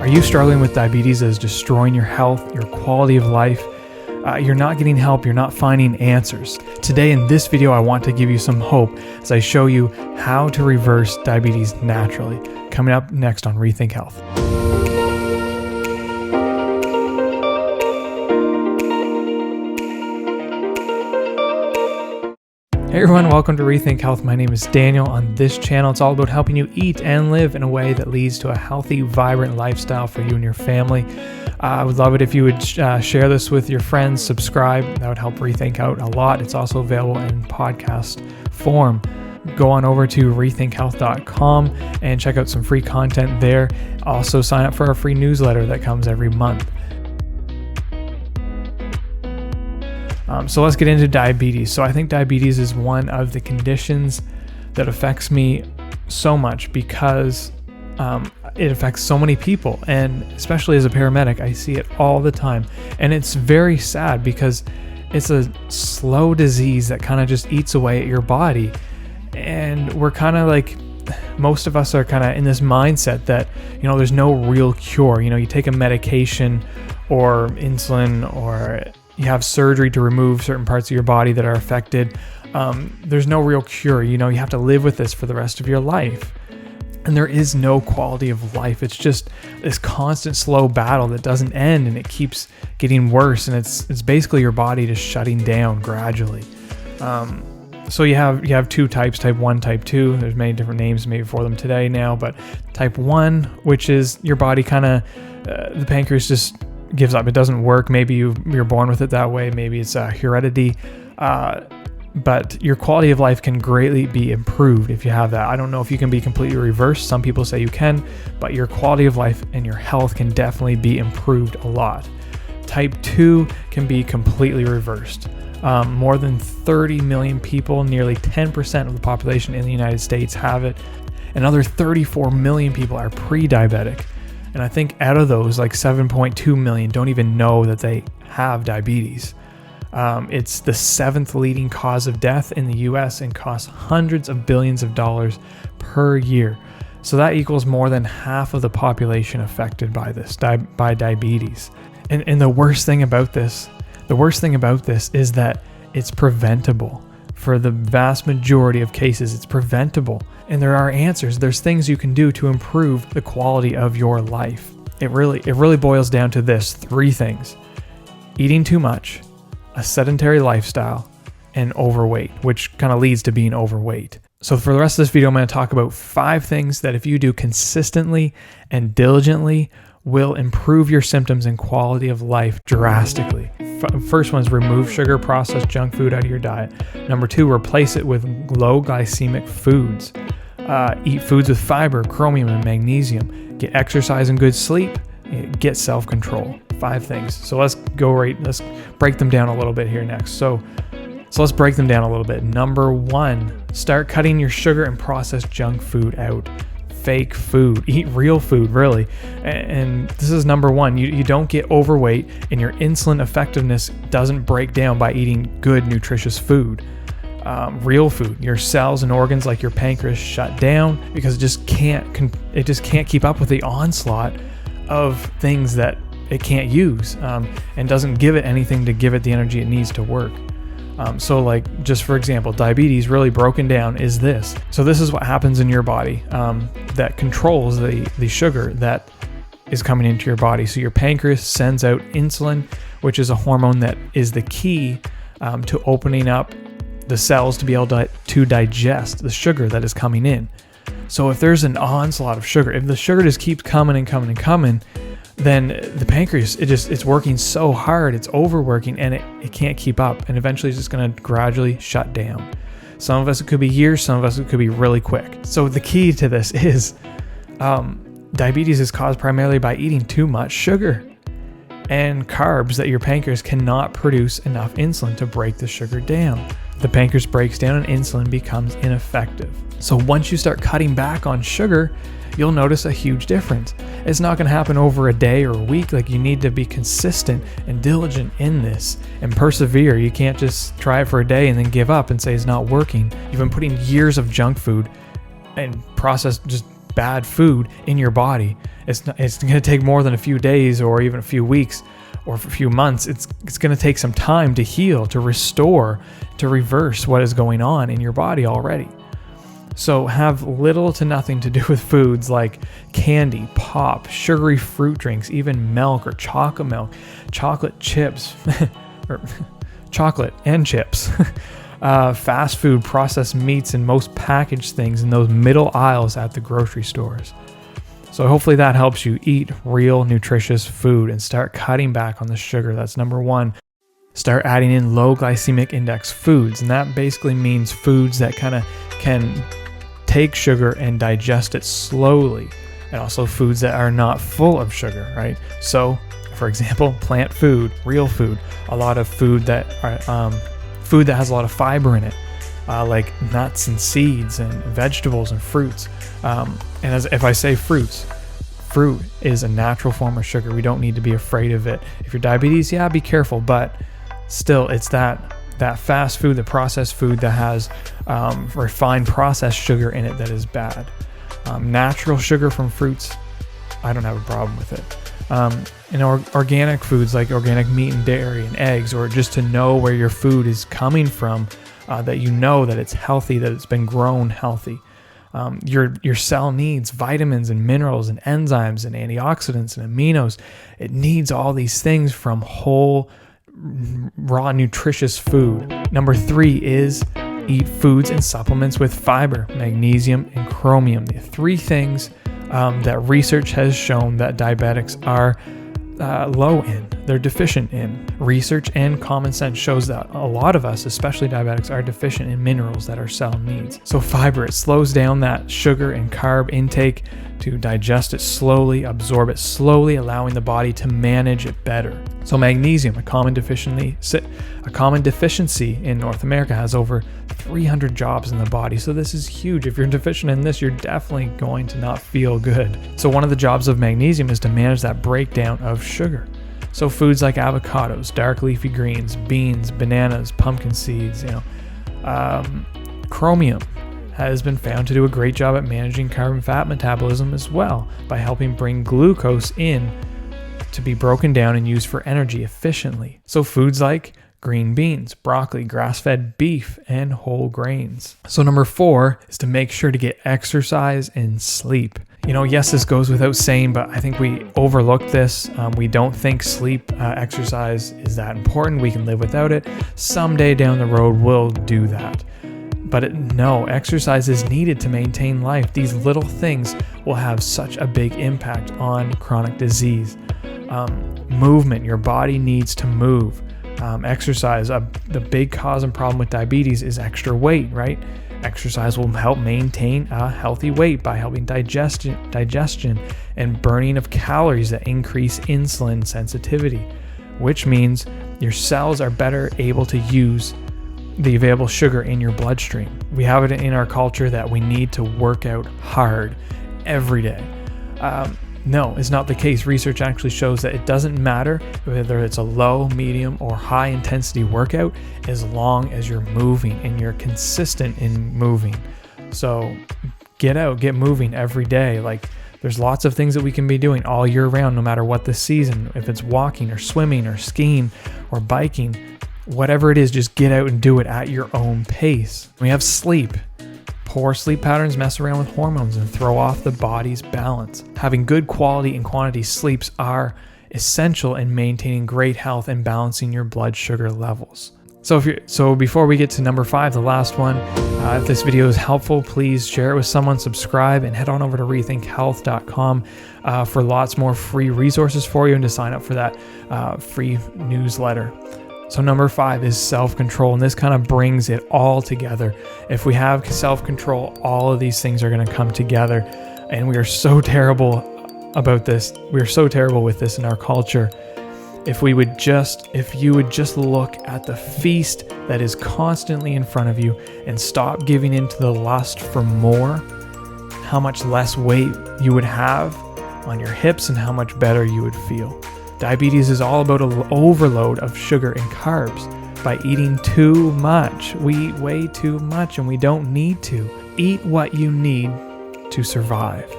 Are you struggling with diabetes that is destroying your health, your quality of life? You're not getting help, you're not finding answers. Today in this video, I want to give you some hope as I show you how to reverse diabetes naturally. Coming up next on Rethink Health. Hey everyone, welcome to Rethink Health. My name is Daniel. On this channel, it's all about helping you eat and live in a way that leads to a healthy, vibrant lifestyle for you and your family. I would love it if you would share this with your friends, subscribe. That would help Rethink out a lot. It's also available in podcast form. Go on over to rethinkhealth.com and check out some free content there. Also sign up for our free newsletter that comes every month. So let's get into diabetes. So I think diabetes is one of the conditions that affects me so much because it affects so many people, and especially as a paramedic, I see it all the time. And it's very sad because it's a slow disease that kind of just eats away at your body. And we're kind of like, most of us are kind of in this mindset that, there's no real cure. You take a medication or insulin, or you have surgery to remove certain parts of your body that are affected. There's no real cure. You have to live with this for the rest of your life. And there is no quality of life. It's just this constant slow battle that doesn't end, and it keeps getting worse. And it's basically your body just shutting down gradually. So you have two types, type 1, type 2. There's many different names maybe for them today now, but type 1, which is your body kind of, the pancreas just gives up. It doesn't work. Maybe you're born with it that way. Maybe it's heredity. But your quality of life can greatly be improved if you have that. I don't know if you can be completely reversed. Some people say you can, but your quality of life and your health can definitely be improved a lot. Type 2 can be completely reversed. More than 30 million people, nearly 10% of the population in the United States have it. Another 34 million people are pre-diabetic. And I think out of those, like 7.2 million don't even know that they have diabetes. It's the 7th leading cause of death in the US and costs hundreds of billions of dollars per year. So that equals more than half of the population affected by this, by diabetes. And the worst thing about this is that it's preventable. For the vast majority of cases, it's preventable. And there are answers. There's things you can do to improve the quality of your life. It really boils down to this: 3 things: eating too much, a sedentary lifestyle, and overweight, which kind of leads to being overweight. So for the rest of this video, I'm going to talk about 5 things that if you do consistently and diligently will improve your symptoms and quality of life drastically. First one is remove sugar, processed junk food out of your diet. Number 2, replace it with low glycemic foods. Eat foods with fiber, chromium, and magnesium. Get exercise and good sleep. Get self-control. 5 things. So let's break them down a little bit here next. So let's break them down a little bit. Number 1, start cutting your sugar and processed junk food out. Fake food. Eat real food, really. And this is number 1. You don't get overweight, and your insulin effectiveness doesn't break down by eating good, nutritious food. Real food. Your cells and organs like your pancreas shut down because it just can't keep up with the onslaught of things that it can't use, and doesn't give it anything to give it the energy it needs to work. So like, just for example, diabetes really broken down is this. So this is what happens in your body that controls the sugar that is coming into your body. So your pancreas sends out insulin, which is a hormone that is the key to opening up the cells to be able to digest the sugar that is coming in. So if there's an onslaught of sugar, if the sugar just keeps coming and coming and coming, then the pancreas, it's working so hard, it's overworking, and it can't keep up, and eventually it's just going to gradually shut down. Some of us, it could be years, some of us, it could be really quick. So the key to this is diabetes is caused primarily by eating too much sugar and carbs that your pancreas cannot produce enough insulin to break the sugar down. The pancreas breaks down and insulin becomes ineffective. So once you start cutting back on sugar, you'll notice a huge difference. It's not going to happen over a day or a week. Like, you need to be consistent and diligent in this and persevere. You can't just try it for a day and then give up and say it's not working. You've been putting years of junk food and processed just bad food in your body, It's going to take more than a few days or even a few weeks or a few months. It's going to take some time to heal, to restore, to reverse what is going on in your body already. So have little to nothing to do with foods like candy, pop, sugary fruit drinks, even milk or chocolate milk, chocolate chips, or chocolate and chips, fast food, processed meats, and most packaged things in those middle aisles at the grocery stores. So hopefully that helps you eat real nutritious food and start cutting back on the sugar. That's number one. Start adding in low glycemic index foods, and that basically means foods that kind of can take sugar and digest it slowly, and also foods that are not full of sugar, right? So, for example, plant food, real food, a lot of food that food that has a lot of fiber in it, like nuts and seeds and vegetables and fruits. If I say fruits, fruit is a natural form of sugar. We don't need to be afraid of it. If you're diabetes, yeah, be careful, but still, it's that fast food, the processed food that has refined processed sugar in it that is bad. Natural sugar from fruits, I don't have a problem with it. Organic foods like organic meat and dairy and eggs, or just to know where your food is coming from, that you know that it's healthy, that it's been grown healthy. Your cell needs vitamins and minerals and enzymes and antioxidants and aminos. It needs all these things from whole, raw, nutritious food. Number 3 is eat foods and supplements with fiber, magnesium, and chromium. The 3 things that research has shown that diabetics are low in, they're deficient in. Research and common sense shows that a lot of us, especially diabetics, are deficient in minerals that our cell needs. So fiber, it slows down that sugar and carb intake to digest it slowly, absorb it slowly, allowing the body to manage it better. So magnesium, a common deficiency in North America, has over 300 jobs in the body. So this is huge. If you're deficient in this, you're definitely going to not feel good. So one of the jobs of magnesium is to manage that breakdown of sugar. So foods like avocados, dark leafy greens, beans, bananas, pumpkin seeds, chromium has been found to do a great job at managing carbon fat metabolism as well, by helping bring glucose in to be broken down and used for energy efficiently. So foods like green beans, broccoli, grass-fed beef, and whole grains. So number 4 is to make sure to get exercise and sleep. Yes, this goes without saying, but I think we overlook this. We don't think sleep, exercise is that important. We can live without it. Someday down the road, we'll do that. But no, exercise is needed to maintain life. These little things will have such a big impact on chronic disease. Movement, your body needs to move. Exercise, the big cause and problem with diabetes is extra weight, right? Exercise will help maintain a healthy weight by helping digestion and burning of calories that increase insulin sensitivity, which means your cells are better able to use the available sugar in your bloodstream. We have it in our culture that we need to work out hard every day. No, it's not the case. Research actually shows that it doesn't matter whether it's a low, medium, or high intensity workout, as long as you're moving and you're consistent in moving. So get out, get moving every day. Like, there's lots of things that we can be doing all year round, no matter what the season. If it's walking or swimming or skiing or biking, whatever it is, just get out and do it at your own pace. We have sleep. Poor sleep patterns mess around with hormones and throw off the body's balance. Having good quality and quantity sleeps are essential in maintaining great health and balancing your blood sugar levels. So before we get to number 5, the last one, if this video is helpful, please share it with someone, subscribe, and head on over to rethinkhealth.com for lots more free resources for you, and to sign up for that free newsletter. So number 5 is self-control, and this kind of brings it all together. If we have self-control, all of these things are going to come together, and we are so terrible about this. We are so terrible with this in our culture. If you would just look at the feast that is constantly in front of you and stop giving in to the lust for more, how much less weight you would have on your hips and how much better you would feel. Diabetes is all about an overload of sugar and carbs. By eating too much, we eat way too much, and we don't need to. Eat what you need to survive.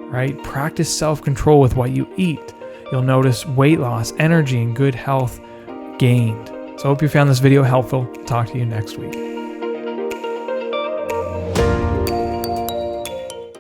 right? Practice self-control with what you eat. You'll notice weight loss, energy, and good health gained. So I hope you found this video helpful. Talk to you next week.